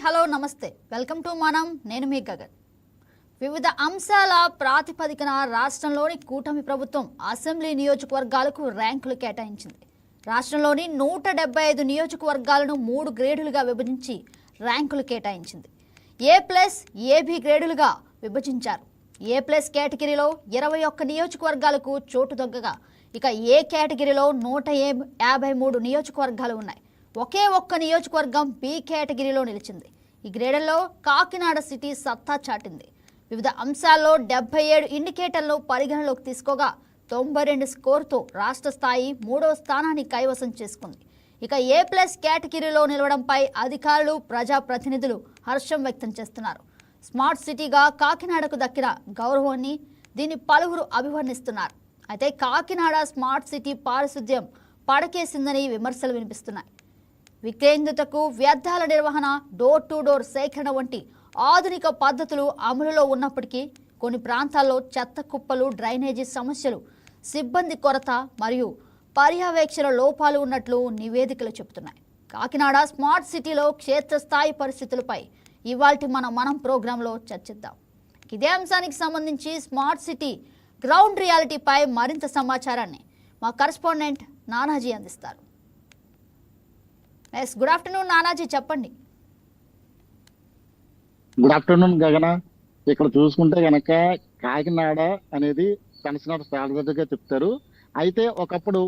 Hello నమస్తే welcome to మనం నేను మీ గగన్. వివిధ అంశాల ప్రాతిపదికన రాష్ట్రంలోని కూటమి ప్రభుత్వం అసెంబ్లీ నియోజకవర్గాలకు ర్యాంకులు కేటాయించింది. రాష్ట్రంలోని 175 నియోజకవర్గాలను 3 గ్రేడులుగా విభజించి ర్యాంకులు కేటాయించింది. A+, AB గ్రేడులుగా విభజించారు. A+ కేటగిరీలో 21 నియోజకవర్గాలకు చోటు దొగ్గగా ఇక ఏ కేటగిరీలో 153 నియోజకవర్గాలు ఉన్నాయి. ఒకే ఒక్క నియోజకవర్గం బి కేటగిరీలో నిలిచింది. ఈ గ్రేడర్లో కాకినాడ సిటీ సత్తా చాటింది. వివిధ అంశాల్లో 77 ఇండికేటర్లను పరిగణలోకి తీసుకోగా 92 స్కోరుతో రాష్ట్ర స్థాయి 3వ స్థానాన్ని కైవసం చేసుకుంది. ఇక A+ కేటగిరీలో నిలవడంపై అధికారులు ప్రజాప్రతినిధులు హర్షం వ్యక్తం చేస్తున్నారు. స్మార్ట్ సిటీగా కాకినాడకు దక్కిన గౌరవాన్ని దీన్ని పలువురు అభివర్ణిస్తున్నారు. అయితే కాకినాడ స్మార్ట్ సిటీ పారిశుద్ధ్యం పడకేసిందని విమర్శలు వినిపిస్తున్నాయి. వికేంద్రితకు వ్యర్థాల నిర్వహణ, డోర్ టు డోర్ సేకరణ వంటి ఆధునిక పద్ధతులు అమలులో ఉన్నప్పటికీ కొన్ని ప్రాంతాల్లో చెత్త కుప్పలు, డ్రైనేజీ సమస్యలు, సిబ్బంది కొరత మరియు పర్యవేక్షణ లోపాలు ఉన్నట్లు నివేదికలు చెబుతున్నాయి. కాకినాడ స్మార్ట్ సిటీలో క్షేత్రస్థాయి పరిస్థితులపై ఇవాల్టి మనం ప్రోగ్రాంలో చర్చిద్దాం. ఇదే అంశానికి సంబంధించి స్మార్ట్ సిటీ గ్రౌండ్ రియాలిటీపై మరింత సమాచారాన్ని మా కరెస్పాండెంట్ నానాజీ అందిస్తారు. గుడ్ ఆఫ్టర్నూన్ నానాజీ, చెప్పండి. గుడ్ ఆఫ్టర్నూన్ గగన. ఇక్కడ చూసుకుంటే గనక కాకినాడ అనేది పెన్షనర్ సాలరీగా చెప్తారు. అయితే ఒకప్పుడు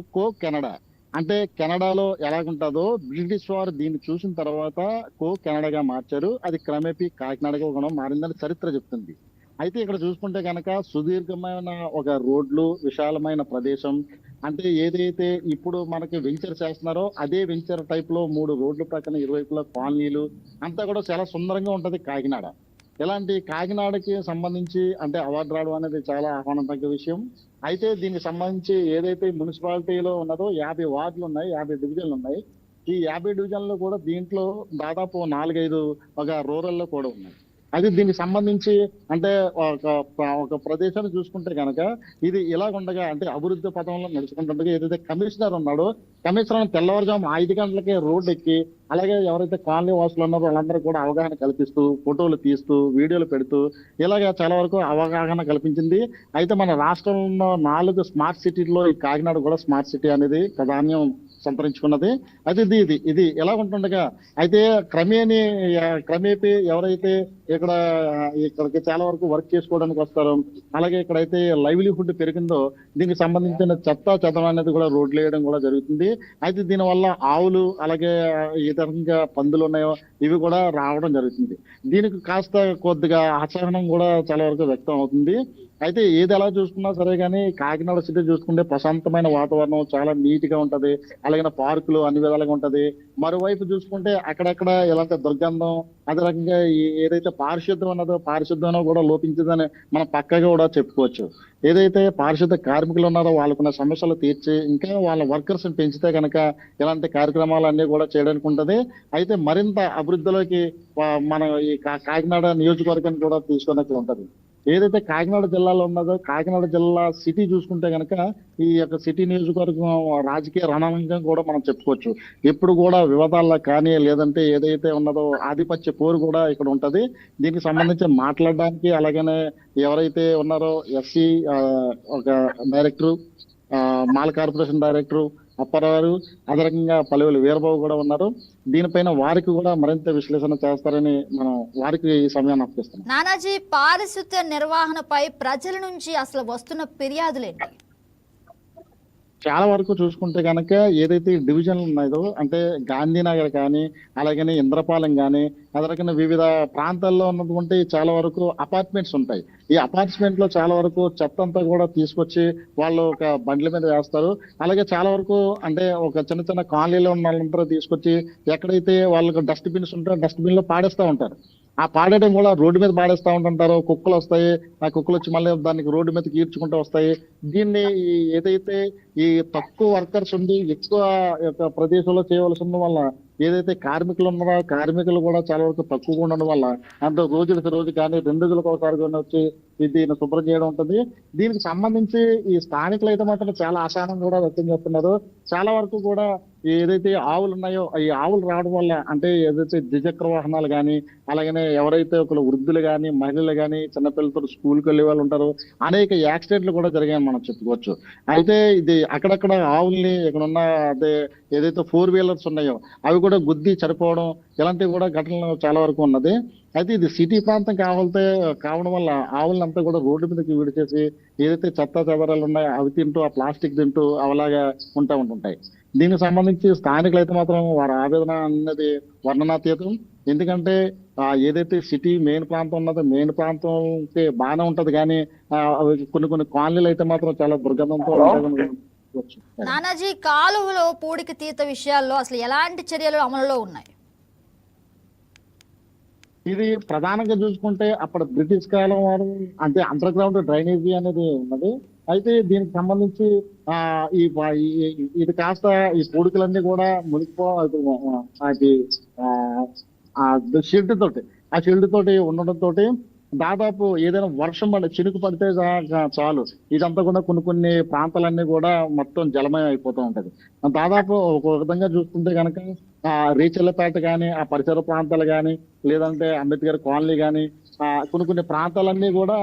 కెనడా అంటే కెనడాలో ఎలాగుంటుందో బ్రిటిష్ వారు దీన్ని చూసిన తర్వాత కెనడాగా మార్చారు. అది క్రమేపీ కాకినాడగా కూడా మారిందని చరిత్ర చెప్తుంది. అయితే ఇక్కడ చూసుకుంటే కనుక సుదీర్ఘమైన ఒక రోడ్లు, విశాలమైన ప్రదేశం, అంటే ఏదైతే ఇప్పుడు మనకి వెంచర్ చేస్తున్నారో అదే వెంచర్ టైప్ లో 3 రోడ్ల ప్రక్కన ఇరువైపులా కాలనీలు అంతా కూడా చాలా సుందరంగా ఉంటది కాకినాడ. ఇలాంటి కాకినాడకి సంబంధించి అంటే అవార్డు రావడం అనేది చాలా ఆహ్వానం తగ్గ విషయం. అయితే దీనికి సంబంధించి ఏదైతే మున్సిపాలిటీలో ఉన్నదో 50 వార్డులు ఉన్నాయి, 50 డివిజన్లు ఉన్నాయి. ఈ 50 డివిజన్లు కూడా దీంట్లో దాదాపు 4-5 ఒక రూరల్లో కూడా ఉన్నాయి. అది దీనికి సంబంధించి అంటే ఒక ప్రదేశాన్ని చూసుకుంటే కనుక ఇది ఇలాగుండగా అంటే అభివృద్ధి పథంలో నడుచుకుంటుండగా ఏదైతే కమిషనర్ ఉన్నాడో కమిషనర్ తెల్లవారుజాము 5 గంటలకే రోడ్డు ఎక్కి అలాగే ఎవరైతే కాలనీ వాసులు ఉన్నారో వాళ్ళందరూ కూడా అవగాహన కల్పిస్తూ ఫోటోలు తీస్తూ వీడియోలు పెడుతూ ఇలాగ చాలా వరకు అవగాహన కల్పించింది. అయితే మన రాష్ట్రంలో 4 స్మార్ట్ సిటీల్లో ఈ కాకినాడ కూడా స్మార్ట్ సిటీ అనేది ప్రాధాన్యం సంతరించుకున్నది. అయితే ఇది ఎలా ఉంటుండగా అయితే క్రమేపీ ఎవరైతే ఇక్కడికి చాలా వరకు వర్క్ చేసుకోవడానికి వస్తారో అలాగే ఇక్కడైతే లైవ్లీహుడ్ పెరిగిందో దీనికి సంబంధించిన చెత్త అనేది కూడా రోడ్లు వేయడం కూడా జరుగుతుంది. అయితే దీనివల్ల ఆవులు అలాగే ఇతరంగా పందులు ఉన్నాయో ఇవి కూడా రావడం జరుగుతుంది. దీనికి కాస్త కొద్దిగా అసహనం కూడా చాలా వరకు వ్యక్తం అవుతుంది. అయితే ఏది ఎలా చూసుకున్నా సరే కానీ కాకినాడ సిటీ చూసుకుంటే ప్రశాంతమైన వాతావరణం, చాలా నీట్ గా ఉంటది. అలాగే పార్కులు అన్ని విధాలుగా ఉంటది. మరోవైపు చూసుకుంటే అక్కడక్కడ ఇలాంటి దుర్గంధం అదే రకంగా ఏదైతే పారిశుద్ధ్యం ఉన్నదో పారిశుద్ధ్యం కూడా లోపించిందని మనం పక్కగా కూడా చెప్పుకోవచ్చు. ఏదైతే పారిశుద్ధ కార్మికులు ఉన్నారో వాళ్ళకున్న సమస్యలు తీర్చి ఇంకా వాళ్ళ వర్కర్స్ పెంచితే కనుక ఇలాంటి కార్యక్రమాలన్నీ కూడా చేయడానికి ఉంటది. అయితే మరింత అభివృద్ధిలోకి మన ఈ కాకినాడ నియోజకవర్గాన్ని కూడా తీసుకున్నట్లు ఉంటది. ఏదైతే కాకినాడ జిల్లాలో ఉన్నదో కాకినాడ జిల్లా సిటీ చూసుకుంటే కనుక ఈ యొక్క సిటీ నియోజకవర్గం రాజకీయ రణరంగం కూడా మనం చెప్పుకోవచ్చు. ఎప్పుడు కూడా వివాదాల్లో కానీ లేదంటే ఏదైతే ఉన్నదో ఆధిపత్య పోరు కూడా ఇక్కడ ఉంటది. దీనికి సంబంధించి మాట్లాడడానికి అలాగనే ఎవరైతే ఉన్నారో ఎస్సీ ఒక director, mall corporation director Apparao, అదే రకంగా పల్లెలు వీరబాబు కూడా ఉన్నారు. దీనిపైన వారికి కూడా మరింత విశ్లేషణ చేస్తారని మనం వారికి ఈ సమయాన్ని అప్పగిస్తున్నాం. నానాజీ, పారిశుద్ధ్య నిర్వహణపై ప్రజల నుంచి అసలు వస్తున్న ఫిర్యాదులేంటి? చాలా వరకు చూసుకుంటే కనుక ఏదైతే డివిజన్లు ఉన్నాయో అంటే గాంధీనగర్ కానీ అలాగనే ఇంద్రపాలెం కానీ అదే రకంగా వివిధ ప్రాంతాల్లో ఉన్నటువంటి చాలా వరకు అపార్ట్మెంట్స్ ఉంటాయి. ఈ అపార్ట్మెంట్ లో చాలా వరకు చెత్త అంతా కూడా తీసుకొచ్చి వాళ్ళు ఒక బండ్ల మీద వేస్తారు. అలాగే చాలా వరకు అంటే ఒక చిన్న కాలనీలో ఉన్న వాళ్ళందరూ తీసుకొచ్చి ఎక్కడైతే వాళ్ళకి డస్ట్బిన్స్ ఉంటాయో డస్ట్బిన్ లో పాడేస్తూ ఉంటారు. ఆ పాడేయడం కూడా రోడ్డు మీద పాడేస్తూ ఉంటుంటారు. కుక్కలు వస్తాయి, ఆ కుక్కలు వచ్చి మళ్ళీ దానికి రోడ్డు మీదకి ఈడ్చుకుంటూ వస్తాయి. దీన్ని ఏదైతే ఈ తక్కువ వర్కర్స్ ఉండి ఎక్కువ ప్రదేశంలో చేయవలసి ఉన్న వల్ల ఏదైతే కార్మికులు ఉన్నారో కార్మికులు కూడా చాలా వరకు తక్కువగా ఉండడం వల్ల అంటే రోజు కానీ 2 రోజులకు ఒకసారి వచ్చి దీన్ని శుభ్రం చేయడం ఉంటుంది. దీనికి సంబంధించి ఈ స్థానికులు అయితే మాత్రం చాలా అసహనం కూడా వ్యక్తం చేస్తున్నారు. చాలా వరకు కూడా ఏదైతే ఆవులు ఉన్నాయో ఈ ఆవులు రావడం వల్ల అంటే ఏదైతే ద్విచక్ర వాహనాలు కానీ అలాగనే ఎవరైతే ఒక వృద్ధులు కానీ మహిళలు కానీ చిన్నపిల్లలతో స్కూల్కి వెళ్ళే వాళ్ళు ఉంటారో అనేక యాక్సిడెంట్లు కూడా జరిగాయని మనం చెప్పుకోవచ్చు. అయితే ఇది అక్కడక్కడ ఆవుల్ని ఇక్కడున్న అదే ఏదైతే 4 వీలర్స్ ఉన్నాయో అవి కూడా గుద్ది చనిపోవడం ఇలాంటివి కూడా ఘటనలు చాలా వరకు ఉన్నది. అయితే ఇది సిటీ ప్రాంతం కావడం వల్ల ఆవులంతా కూడా రోడ్డు మీదకి విడిచేసి ఏదైతే చెత్త చెదరాలు ఉన్నాయో అవి తింటూ ఆ ప్లాస్టిక్ తింటూ అవలాగా ఉంటుంటాయి. దీనికి సంబంధించి స్థానికులు అయితే మాత్రం వారి ఆవేదన అన్నది వర్ణనాతీతం. ఎందుకంటే ఏదైతే సిటీ మెయిన్ ప్రాంతం ఉన్నదో మెయిన్ ప్రాంతంకి బాగానే ఉంటది కానీ అవి కొన్ని కాలనీలు అయితే మాత్రం చాలా దుర్గంధంతో ఉంటాయని చెప్పుకోవచ్చు. నానాజీ, కాలువలో పూడిక తీత విషయాల్లో అసలు ఎలాంటి చర్యలు అమలులో ఉన్నాయి? ఇది ప్రధానంగా చూసుకుంటే అప్పుడు బ్రిటిష్ కాలం వారు అంటే అండర్ గ్రౌండ్ డ్రైనేజీ అనేది ఉన్నది. అయితే దీనికి సంబంధించి ఇది కాస్త ఈ పూడికలన్నీ కూడా అది షెల్డ్ తోటి ఉండడంతో దాదాపు ఏదైనా వర్షం చినుకు పడితే చాలు ఇదంతా కూడా కొన్ని ప్రాంతాలన్నీ కూడా మొత్తం జలమయం అయిపోతూ ఉంటది. దాదాపు ఒక విధంగా చూసుకుంటే కనుక రీచెల్లపేట కానీ ఆ పరిసర ప్రాంతాలు కానీ లేదంటే అంబేద్కర్ కాలనీ కానీ కొన్ని ప్రాంతాలన్నీ కూడా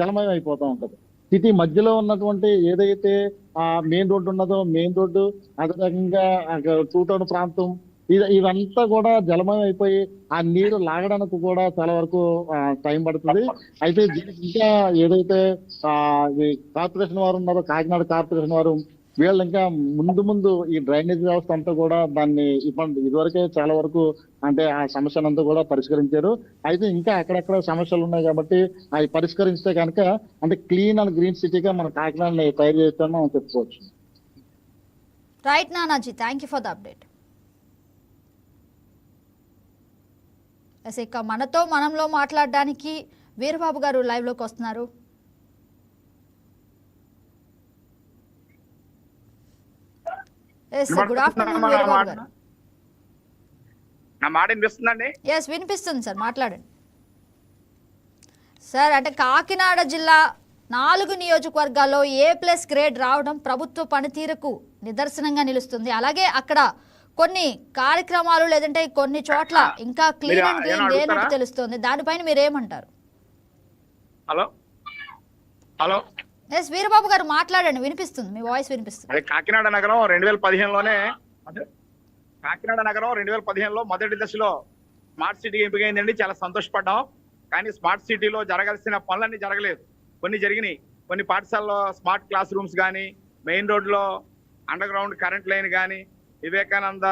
జలమయం అయిపోతూ ఉంటది. సిటీ మధ్యలో ఉన్నటువంటి ఏదైతే మెయిన్ రోడ్డు ఉన్నదో మెయిన్ రోడ్డు అదే రకంగా 2 టౌన్ ప్రాంతం ఇవంతా కూడా జలమయం అయిపోయి ఆ నీరు లాగడానికి కూడా చాలా వరకు టైం పడుతుంది. అయితే దీనికి ఇంకా ఏదైతే కార్పొరేషన్ వారు ఉన్నారో కాకినాడ కార్పొరేషన్ వారు వీళ్ళు ఇంకా ముందు ఈ డ్రైనేజ్ వ్యవస్థ అంతా కూడా దాన్ని ఇదివరకే చాలా వరకు అంటే ఆ సమస్యనంతా కూడా పరిష్కరించారు. అయితే ఇంకా అక్కడక్కడ సమస్యలు ఉన్నాయి కాబట్టి అవి పరిష్కరిస్తే కనుక అంటే క్లీన్ అండ్ గ్రీన్ సిటీగా మన కాకినాడని తయారు చేస్తామని మనం చెప్పుకోవచ్చు. Right Nanaji, thank you for the update. ఇక మనంలో మాట్లాడడానికి వీరబాబు గారు లైవ్ లోకి వస్తున్నారు. గుడ్ ఆఫ్టర్నూన్ వీరబాబు గారు. నా మాట వినిపిస్తుందండి? ఎస్, వినిపిస్తుంది సార్, మాట్లాడండి సార్. అంటే కాకినాడ జిల్లా 4 నియోజకవర్గాల్లో A+ గ్రేడ్ రావడం ప్రభుత్వ పనితీరుకు నిదర్శనంగా నిలుస్తుంది. అలాగే అక్కడ కొన్ని కార్యక్రమాలు లేదంటే కొన్ని చోట్ల ఇంకా క్లీన్ అండ్ గ్రీన్ లేనట్టు తెలుస్తుంది. దానిపైన మీరేమంటారు? హలో హలో ఎస్ వీరబాబు గారు మాట్లాడండి, వినిపిస్తుంది, మీ వాయిస్ వినిపిస్తుంది. అదే కాకినాడ నగరం 2015లోనే కాకినాడ నగరం 2015లో మొదటి దశలో స్మార్ట్ సిటీగా ఎంపికైందండి. చాలా సంతోషపడ్డాం. కానీ స్మార్ట్ సిటీలో జరగాల్సిన పనులన్నీ జరగలేదు. కొన్ని జరిగినాయి. కొన్ని పాఠశాలలో స్మార్ట్ క్లాస్ రూమ్స్ కానీ, మెయిన్ రోడ్లో అండర్ గ్రౌండ్ కరెంట్ లైన్ కానీ, వివేకానంద,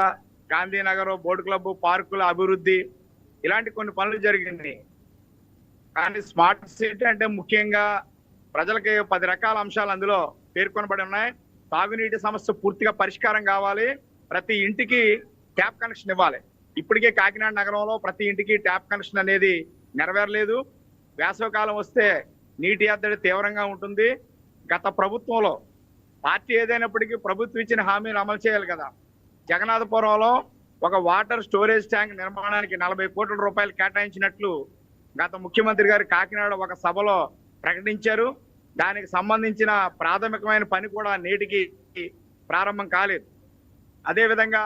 గాంధీనగర్, బోర్డు క్లబ్, పార్కుల అభివృద్ధి ఇలాంటి కొన్ని పనులు జరిగింది. కానీ స్మార్ట్ సిటీ అంటే ముఖ్యంగా ప్రజలకి 10 రకాల అంశాలు అందులో పేర్కొనబడి ఉన్నాయి. తాగునీటి సమస్య పూర్తిగా పరిష్కారం కావాలి. ప్రతి ఇంటికి ట్యాప్ కనెక్షన్ ఇవ్వాలి. ఇప్పటికే కాకినాడ నగరంలో ప్రతి ఇంటికి ట్యాప్ కనెక్షన్ అనేది నెరవేరలేదు. వేసవికాలం వస్తే నీటి ఎద్దడి తీవ్రంగా ఉంటుంది. గత ప్రభుత్వంలో పార్టీ ఏదైనప్పటికీ ప్రభుత్వం ఇచ్చిన హామీలు అమలు చేయాలి కదా. జగన్నాథపురంలో ఒక వాటర్ స్టోరేజ్ ట్యాంక్ నిర్మాణానికి 40 కోట్ల రూపాయలు కేటాయించినట్లు గత ముఖ్యమంత్రి గారు కాకినాడ ఒక సభలో ప్రకటించారు. దానికి సంబంధించిన ప్రాథమికమైన పని కూడా నేటికి ప్రారంభం కాలేదు. అదేవిధంగా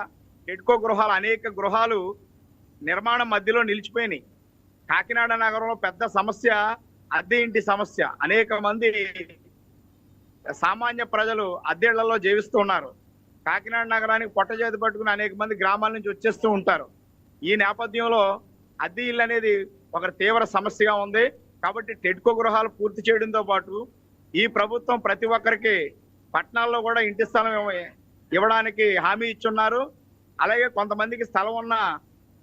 టిడ్కో గృహాలు, అనేక గృహాలు నిర్మాణం మధ్యలో నిలిచిపోయినాయి. కాకినాడ నగరంలో పెద్ద సమస్య అద్దె ఇంటి సమస్య. అనేక మంది సామాన్య ప్రజలు అద్దెళ్లలో జీవిస్తూ ఉన్నారు. కాకినాడ నగరానికి పొట్టచేతి పట్టుకుని అనేక మంది గ్రామాల నుంచి వచ్చేస్తూ ఉంటారు. ఈ నేపథ్యంలో అద్దె ఇల్లు అనేది ఒక తీవ్ర సమస్యగా ఉంది. కాబట్టి టిడ్కో గృహాలు పూర్తి చేయడంతో పాటు ఈ ప్రభుత్వం ప్రతి ఒక్కరికి పట్టణాల్లో కూడా ఇంటి స్థలం ఇవ్వడానికి హామీ ఇచ్చున్నారు. అలాగే కొంతమందికి స్థలం ఉన్న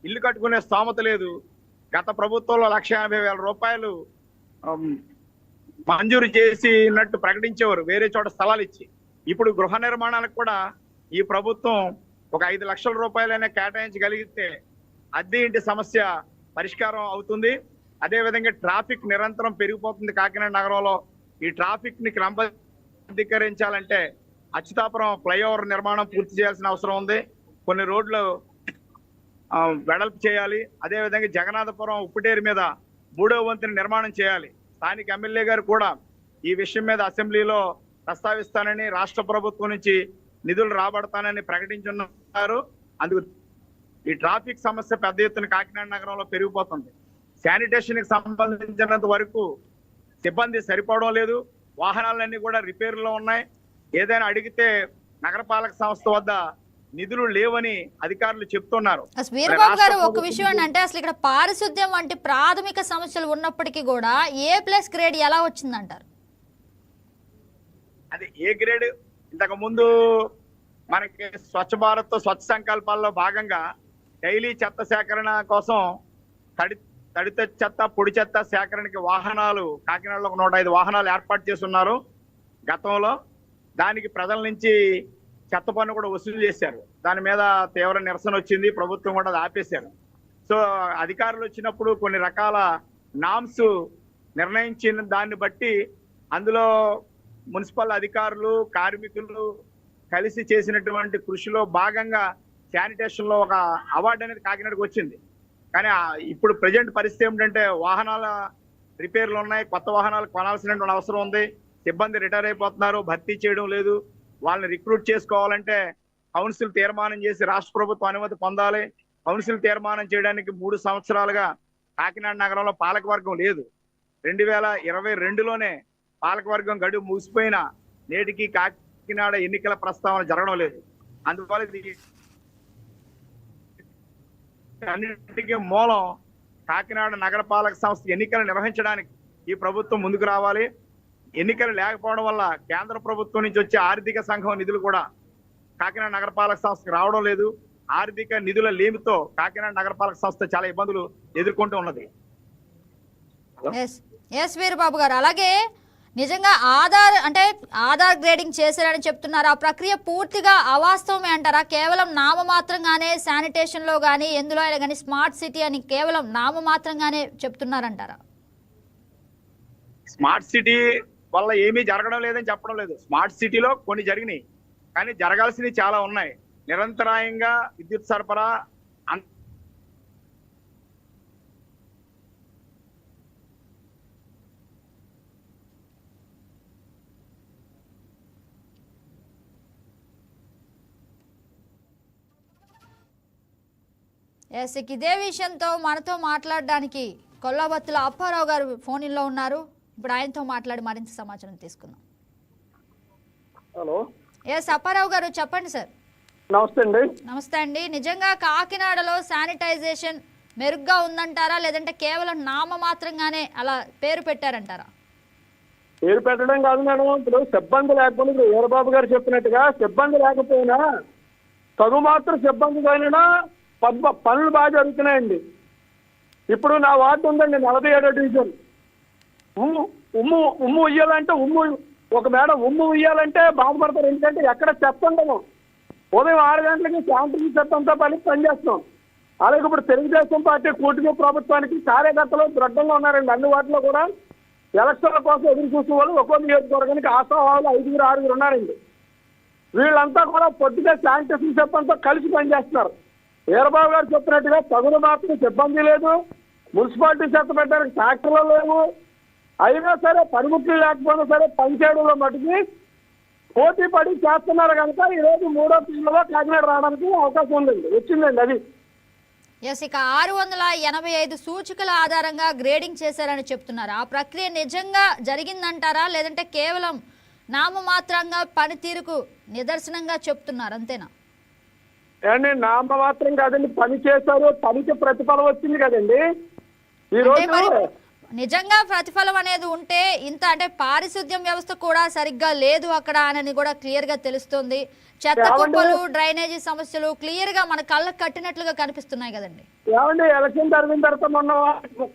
ఇల్లు కట్టుకునే స్తోమత లేదు. గత ప్రభుత్వంలో 1,50,000 రూపాయలు మంజూరు చేసినట్టు ప్రకటించేవారు వేరే చోట స్థలాలు ఇచ్చి. ఇప్పుడు గృహ నిర్మాణాలకు కూడా ఈ ప్రభుత్వం ఒక 5 లక్షల రూపాయలైనా కేటాయించగలిగితే అద్దె ఇంటి సమస్య పరిష్కారం అవుతుంది. అదేవిధంగా ట్రాఫిక్ నిరంతరం పెరిగిపోతుంది కాకినాడ నగరంలో. ఈ ట్రాఫిక్ ని క్రమబద్ధీకరించాలంటే అచ్యుతాపురం ఫ్లైఓవర్ నిర్మాణం పూర్తి చేయాల్సిన అవసరం ఉంది. కొన్ని రోడ్లు వెడల్పు చేయాలి. అదేవిధంగా జగన్నాథపురం ఉప్పుటేరు మీద 3వ వంతెన నిర్మాణం చేయాలి. స్థానిక ఎమ్మెల్యే గారు కూడా ఈ విషయం మీద అసెంబ్లీలో ప్రస్తావిస్తానని రాష్ట్ర ప్రభుత్వం నుంచి నిధులు రాబడతానని ప్రకటించున్నారు. అందుకు ఈ ట్రాఫిక్ సమస్య పెద్ద ఎత్తున కాకినాడ నగరంలో పెరిగిపోతుంది. శానిటేషన్ కి సంబంధించినంత వరకు సిబ్బంది సరిపోవడం లేదు. వాహనాలన్నీ కూడా రిపేర్లో ఉన్నాయి. ఏదైనా అడిగితే నగరపాలక సంస్థ వద్ద నిధులు లేవని అధికారులు చెప్తున్నారు. వీరబాబు గారు, ఒక విషయం అంటే అసలు ఇక్కడ పారిశుద్ధ్యం వంటి ప్రాథమిక సమస్యలు ఉన్నప్పటికీ కూడా A+ గ్రేడ్ ఎలా వచ్చిందంటారు? అది ఏ గ్రేడ్? ఇంతకు ముందు మనకి స్వచ్ఛ భారత్ స్వచ్ఛ సంకల్పాల్లో భాగంగా డైలీ చెత్త సేకరణ కోసం తడిత చెత్త పొడి చెత్త సేకరణకి వాహనాలు కాకినాడలో 105 వాహనాలు ఏర్పాటు చేస్తున్నారు గతంలో. దానికి ప్రజల నుంచి చెత్త పన్ను కూడా వసూలు చేశారు. దాని మీద తీవ్ర నిరసన వచ్చింది. ప్రభుత్వం కూడా అది ఆపేశారు. సో అధికారులు వచ్చినప్పుడు కొన్ని రకాల నామ్స్ నిర్ణయించిన దాన్ని బట్టి అందులో మున్సిపల్ అధికారులు కార్మికులు కలిసి చేసినటువంటి కృషిలో భాగంగా శానిటేషన్ లో ఒక అవార్డు అనేది కాకినాడకు వచ్చింది. కానీ ఇప్పుడు ప్రజెంట్ పరిస్థితి ఏమిటంటే వాహనాల రిపేర్లు ఉన్నాయి, కొత్త వాహనాలు కొనాల్సినటువంటి అవసరం ఉంది. సిబ్బంది రిటైర్ అయిపోతున్నారు, భర్తీ చేయడం లేదు. వాళ్ళని రిక్రూట్ చేసుకోవాలంటే కౌన్సిల్ తీర్మానం చేసి రాష్ట్ర ప్రభుత్వం అనుమతి పొందాలి. కౌన్సిల్ తీర్మానం చేయడానికి 3 సంవత్సరాలుగా కాకినాడ నగరంలో పాలకవర్గం లేదు. 2022లోనే పాలకవర్గం గడువు ముగిసిపోయిన నేటికి కాకినాడ ఎన్నికల ప్రస్తావన జరగడం లేదు. అందువల్ల అన్నిటికీ మూలం కాకినాడ నగరపాలక సంస్థ ఎన్నికలు నిర్వహించడానికి ఈ ప్రభుత్వం ముందుకు రావాలి. ఎన్నికలు లేకపోవడం వల్ల కేంద్ర ప్రభుత్వం నుంచి వచ్చే ఆర్థిక సంఘం నిధులు కూడా కాకినాడ నగరపాలక సంస్థకు రావడం లేదు. ఆర్థిక నిధుల లేమితో కాకినాడ నగరపాలక సంస్థ చాలా ఇబ్బందులు ఎదుర్కొంటూ ఉన్నది. వీరబాబు గారు, అలాగే నిజంగా ఆధార్ గ్రేడింగ్ చేశారని చెప్తున్నారు. ఆ ప్రక్రియ పూర్తిగా అవాస్తవమే అంటారా? కేవలం నామమాత్రంగానే శానిటేషన్ లో కానీ ఎందులో అయినా కానీ స్మార్ట్ సిటీ అని కేవలం నామమాత్రంగానే చెప్తున్నారంటారా? స్మార్ట్ సిటీ వల్ల ఏమీ జరగడం లేదని చెప్పడం లేదు. స్మార్ట్ సిటీలో కొన్ని జరిగినాయి, కానీ జరగాల్సినవి చాలా ఉన్నాయి. నిరంతరాయంగా విద్యుత్ సరఫరా ఇదే విషయంతో మనతో మాట్లాడడానికి కొల్లాబత్తుల అప్పారావు గారు ఫోన్ ఇన్లో ఉన్నారు. ఇప్పుడు ఆయనతో మాట్లాడి మరింత సమాచారం తీసుకుందాం. హలో, అప్పారావు గారు చెప్పండి సార్. నమస్తే అండి. నమస్తే అండి. నిజంగా కాకినాడలో శానిటైజేషన్ మెరుగ్గా ఉందంటారా, లేదంటే కేవలం నామమాత్రంగానే అలా పేరు పెట్టారంటారా? పేరు పెట్టడం కాదు మేడం, ఇప్పుడు సిబ్బంది లేకపోతే ఇప్పుడు వీరబాబు గారు చెప్పినట్టుగా సిబ్బంది లేకపోయినా తగు మాత్రం సిబ్బంది అయినా పనులు బాగా జరుగుతున్నాయండి. ఇప్పుడు నా వార్డు ఉందండి 47వ డివిజన్. ఉమ్ము ఉయ్యాలంటే ఒక మేడం ఉమ్ము ఉయ్యాలంటే బాధపడతారు. ఎందుకంటే ఎక్కడ చెత్త ఉండము. ఉదయం 6 గంటలకి శానిటరీ చెత్తంతో పనిచేస్తున్నాం. అలాగే ఇప్పుడు తెలుగుదేశం పార్టీ కూటమి ప్రభుత్వానికి కార్యకర్తలు దృఢంగా ఉన్నారండి. అన్ని వాటిలో కూడా ఎలక్షన్ల కోసం ఎదురు చూసే వాళ్ళు ఒక్కో నియోజకవర్గానికి ఆశావాళ్ళు 5, 6 ఉన్నారండి. వీళ్ళంతా కూడా పొద్దుగా శానిటేషన్ చెత్తంతో కలిసి పనిచేస్తున్నారు. వీరబాబు గారు చెప్పినట్టుగా తగులు మాత్రం సిబ్బంది లేదు, మున్సిపాలిటీ చెత్త పెట్టడానికి ట్రాక్టర్లు లేవు. అయినా సరే పనిముట్లు లేకపోయినా సరే పనిచేయడంలో మటుకి పోటీ పడి చేస్తున్నారు కనుక ఈరోజు 3వ టీంలో కాకినాడ రావడానికి అవకాశం ఉందండి, వచ్చిందండి. అది ఇక 685 సూచికల ఆధారంగా గ్రేడింగ్ చేశారని చెప్తున్నారు. ఆ ప్రక్రియ నిజంగా జరిగిందంటారా, లేదంటే కేవలం నామమాత్రంగా పనితీరుకు నిదర్శనంగా చెప్తున్నారు అంతేనా? అండి నామమాత్రం కాదండి, పని చేశారు, పనికి ప్రతిఫలం వచ్చింది కదండి. ఈ రోజు నిజంగా ప్రతిఫలం అనేది ఉంటే ఇంత అంటే పారిశుద్ధ్యం వ్యవస్థ కూడా సరిగ్గా లేదు అక్కడ అని కూడా క్లియర్ గా తెలుస్తుంది. చెత్త కుప్పలు, డ్రైనేజీ సమస్యలు క్లియర్ గా మన కళ్ళకు కట్టినట్లుగా కనిపిస్తున్నాయి కదండి. ఏమండి ఎలక్షన్ జరిగిన తర్వాత మొన్న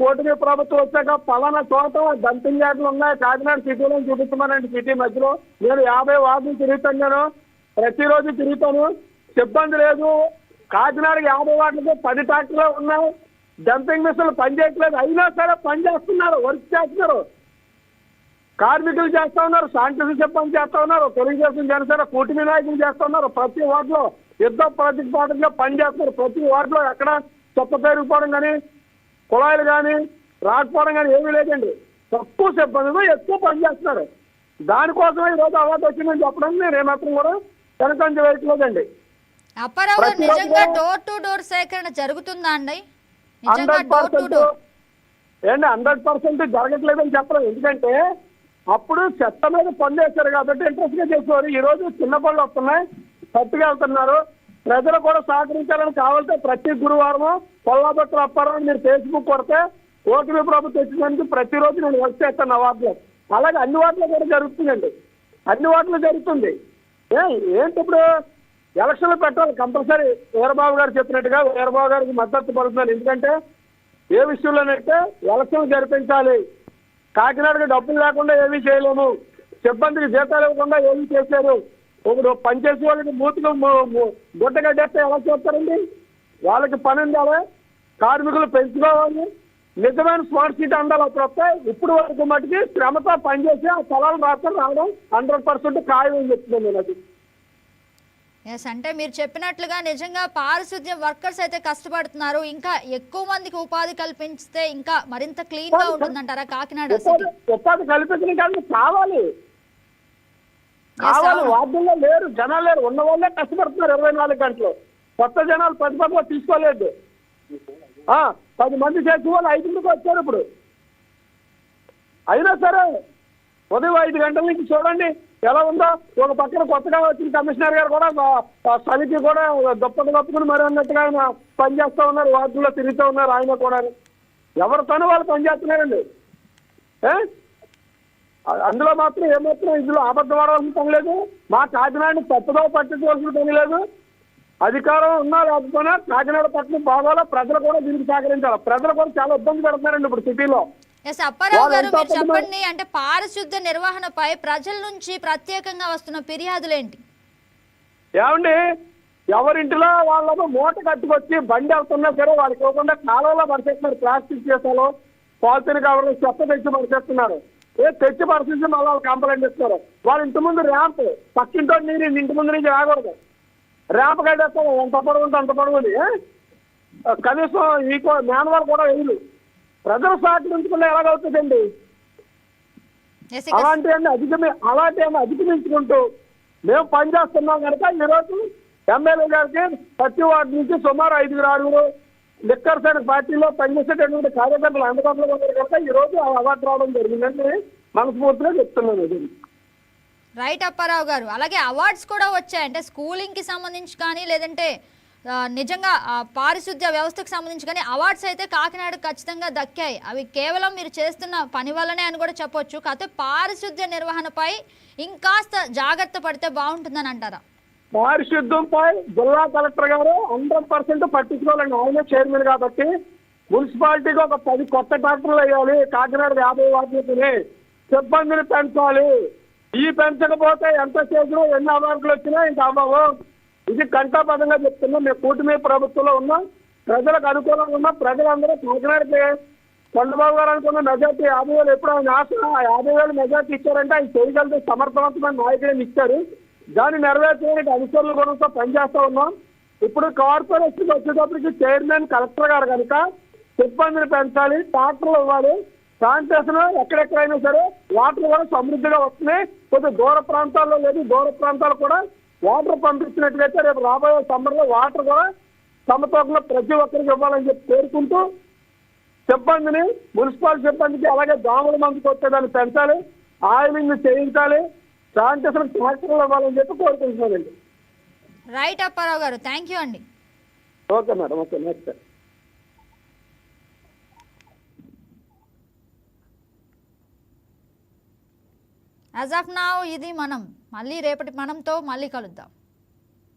కూటమి ప్రభుత్వం వచ్చాక పలానా చోట డంపింగ్ యార్డులు ఉన్నాయి కాకినాడ సిటీలో చూపిస్తున్నానండి. సిటీ మధ్యలో నేను 50 వార్డులు తిరుగుతాను. నేను ప్రతిరోజు తిరుగుతాను. సిబ్బంది లేదు. కాకినాడకి 50 వార్డులకి 10 ట్రాక్టర్లు ఉన్నాయి. డంపింగ్ మిషన్లు పనిచేయట్లేదు. అయినా సరే పనిచేస్తున్నారు, వర్క్ చేస్తున్నారు. కార్మికులు చేస్తా ఉన్నారు, శానిటరీ సిబ్బంది చేస్తా ఉన్నారు, తెలుగుదేశం జనసేన కూటమి నాయకులు చేస్తా ఉన్నారు. ప్రతి వార్డులో యుద్ధ ప్రతిపాదనగా పనిచేస్తున్నారు. ప్రతి వార్డులో ఎక్కడ చెత్త పెరిగిపోవడం కానీ కుళాయిలు కానీ రాకపోవడం కానీ ఏమీ లేదండి. తక్కువ సిబ్బందితో ఎక్కువ పనిచేస్తున్నారు. దానికోసమే ఈరోజు అవార్డు వచ్చిందని చెప్పడం నేను ఏమాత్రం కూడా వెనకంజ వేయట్లేదండి. అప్పారావు గారు ప్రతిరోజు నిజంగా డోర్ టు డోర్ సేకరణ జరుగుతుందా అండి? నిజంగా 100% డోర్ టు డోర్ 100% జరగట్లేదని చెప్పడం. ఎందుకంటే అప్పుడు చెత్త మీద పన్ను వేశారు కాబట్టి ఇంట్రెస్ట్ గా చేసేవారు. ఈ రోజు చిన్న పనులు వస్తున్నాయి, పట్టుకు వెళ్తున్నారు. ప్రజలు కూడా సహకరించాలని కావాలంటే ప్రతి గురువారం పొల్లాబొట్టుల అప్పారావు మీరు ఫేస్బుక్ కొడితే ఓటీపీ ప్రభుత్వం వచ్చినందుకు ప్రతిరోజు నేను వర్క్ చేస్తాను ఆ వార్డులో. అలాగే అన్ని వార్డులో కూడా జరుగుతుందండి, అన్ని వార్డులో జరుగుతుంది. ఏంటి ఇప్పుడు ఎలక్షన్లు పెట్టాలి కంపల్సరీ. వీరబాబు గారు చెప్పినట్టుగా వీరబాబు గారికి మద్దతు పడుతున్నాను. ఎందుకంటే ఏ విషయంలోనంటే ఎలక్షన్లు జరిపించాలి. కాకినాడకి డబ్బులు లేకుండా ఏమీ చేయలేము, సిబ్బందికి జీతాలు ఇవ్వకుండా ఏమీ చేశారు. ఇప్పుడు పనిచేసే వాళ్ళకి మూతులు గుడ్డ గడ్డేస్తే ఎలా చేస్తారండి? వాళ్ళకి పని ఉండాలి, కార్మికులు పెంచుకోవాలి, నిజమైన స్మార్ట్ సిటీ అందాలి. అప్పుడు వస్తే ఇప్పుడు వరకు మటుకి శ్రమతో పనిచేసి ఆ స్థలాలు రావడం 100% ఖాయం అని చెప్తున్నాను నేను. అది ఎస్, అంటే మీరు చెప్పినట్లుగా నిజంగా పారిశుద్ధ్య వర్కర్స్ అయితే కష్టపడుతున్నారు. ఇంకా ఎక్కువ మందికి ఉపాధి కల్పిస్తే ఇంకా మరింత క్లీన్ గా ఉంటుందంటారా కాకినాడ సిటీ? ఉపాధి కల్పించడానికి కావాలి. వార్డుల్లో లేరు, జనాలు లేరు, ఉన్న వాళ్ళే కష్టపడుతున్నారు 24 గంటలు. కొత్త జనాలు 10 తీసుకోలేదు. 10 మంది చేసే వాళ్ళు 5కి వచ్చారు ఇప్పుడు. అయినా సరే ఉదయం 5 గంటల నుంచి చూడండి ఎలా ఉందో. ఒక పక్కన కొత్తగా వచ్చిన కమిషనర్ గారు కూడా సమితి కూడా దుప్పటి కప్పుకుని మరి అన్నట్టుగా ఆయన పనిచేస్తూ ఉన్నారు, వార్డుల్లో తిరుగుతూ ఉన్నారు. ఆయన కూడా ఎవరి పని వాళ్ళు పనిచేస్తున్నారండి. అందులో మాత్రం ఏమాత్రం ఇందులో అబద్ధం ఆడవలసిన పని లేదు. మా కాకినాడని తప్పుదో పట్టించవలసిన పని లేదు. అధికారం ఉన్నా లేకపోయినా కాకినాడ పట్టణం బాగాలో ప్రజలు కూడా దీనికి సహకరించాలి. ప్రజలు కూడా చాలా ఇబ్బంది పెడుతున్నారండి ఇప్పుడు సిటీలో. అప్పారావు గారు మీరు చెప్పండి, అంటే పారిశుద్ధ్య నిర్వహణపై ప్రజల నుంచి ప్రత్యేకంగా వస్తున్న ఫిర్యాదులేంటి? ఏమండి, ఎవరింటిలో వాళ్ళకు మూట కట్టుకొచ్చి బండి వెళ్తున్నా సరే వాళ్ళకి ఇవ్వకుండా కాలంలో పరిచేస్తున్నారు. ప్లాస్టిక్ చేసాలో పాలిథిన్ కవర్లు చెత్త తెచ్చి పరిచేస్తున్నారు. తెచ్చి పరిస్థితి మళ్ళీ వాళ్ళు కంప్లైంట్ ఇస్తారు. వాళ్ళ ఇంటి ముందు ర్యాంప్, పక్కింటో నీరు ఇంటి ముందు నుంచి రాకూడదు. ర్యాంప్ కట్టేస్తారు, ఎంత పొడవు ఉంటే అంత పొడవుని. కనీసం ఈకో మాన్యువల్ కూడా వేయలు. ప్రజలు సహకరించుకుంటే ఎలాగవుతుందండి? అలాంటివన్నీ అధిగమించుకుంటూ మేము పనిచేస్తున్నాం కనుక ఈరోజు ఎమ్మెల్యే గారికి ప్రతి వార్డు నుంచి సుమారు 5-6 లిక్కర్ సైడ్ పార్టీలో పనిచేసేటటువంటి కార్యకర్తలు అందుబాటులో ఉన్నారు కనుక ఈ రోజు అవార్డు రావడం జరిగిందని మనస్ఫూర్తిగా చెప్తున్నాను. ఇది రైట్ అప్పారావు గారు. అలాగే అవార్డ్స్ కూడా వచ్చాయి, అంటే స్కూలింగ్ కి సంబంధించి కానీ లేదంటే నిజంగా పారిశుద్ధ్య వ్యవస్థకు సంబంధించి కానీ అవార్డ్స్ అయితే కాకినాడకు ఖచ్చితంగా దక్కాయి. అవి కేవలం మీరు చేస్తున్న పని వల్లనే అని కూడా చెప్పొచ్చు. కాకపోతే పారిశుద్ధ్య నిర్వహణపై ఇంకాస్త జాగ్రత్త పడితే బాగుంటుందని అంటారా? పారిశుద్ధ్యంపై జిల్లా కలెక్టర్ గారు 100% పట్టించుకోవాలండి. ఆయనే చైర్మన్ కాబట్టి మున్సిపాలిటీకి ఒక 10 కొత్త ట్రాక్టర్లు వేయాలి. కాకినాడ 50 వార్డులకి సిబ్బందిని పెంచాలి. ఈ పెంచకపోతే ఎంత చేసినా ఎన్ని అవార్డులు వచ్చినా ఇంకా అవ్వవు. ఇది కంటాపదంగా చెప్తున్నాం. మేము కూటమి ప్రభుత్వంలో ఉన్నాం, ప్రజలకు అనుకూలంగా ఉన్నాం. ప్రజలందరూ కాకినాడకి చంద్రబాబు గారు అనుకున్న మెజార్టీ 50,000 ఎప్పుడు ఆయన ఆశ 50,000 మెజార్టీ ఇచ్చారంటే ఆయన చేయగలిగే సమర్థవంతమైన నాయకులను ఇచ్చారు. దాన్ని నెరవేర్చడానికి అధికారులు కూడా పనిచేస్తూ ఉన్నాం. ఇప్పుడు కార్పొరేషన్ వచ్చేటప్పటికి చైర్మన్ కలెక్టర్ గారు కనుక సిబ్బందిని పెంచాలి, ట్రాక్టర్లు ఇవ్వాలి, శానిటేషన్ ఎక్కడెక్కడైనా సరే వాటర్ కూడా సమృద్ధిగా వస్తున్నాయి. కొద్దిగా దూర ప్రాంతాల్లో లేదు, దూర ప్రాంతాలు కూడా వాటర్ పంపించినట్లయితే రేపు రాబోయే సమ్మర్లో వాటర్ కూడా సమతూకంలో ప్రతి ఒక్కరికి ఇవ్వాలని చెప్పి కోరుకుంటూ సిబ్బందిని మున్సిపల్ సిబ్బందికి అలాగే దోమల మందుకు వచ్చేదాన్ని పెంచాలి, ఆయిలింగ్ చేయించాలి, శానిటేషన్ ట్రాక్టర్లు ఇవ్వాలని చెప్పి కోరుకుంటున్నానండి. రైట్ అప్పారావు గారు, థ్యాంక్ యూ అండి. Okay madam, okay next. As of now ఇది మనం మళ్ళీ రేపటి మనంతో మళ్ళీ కలుద్దాం.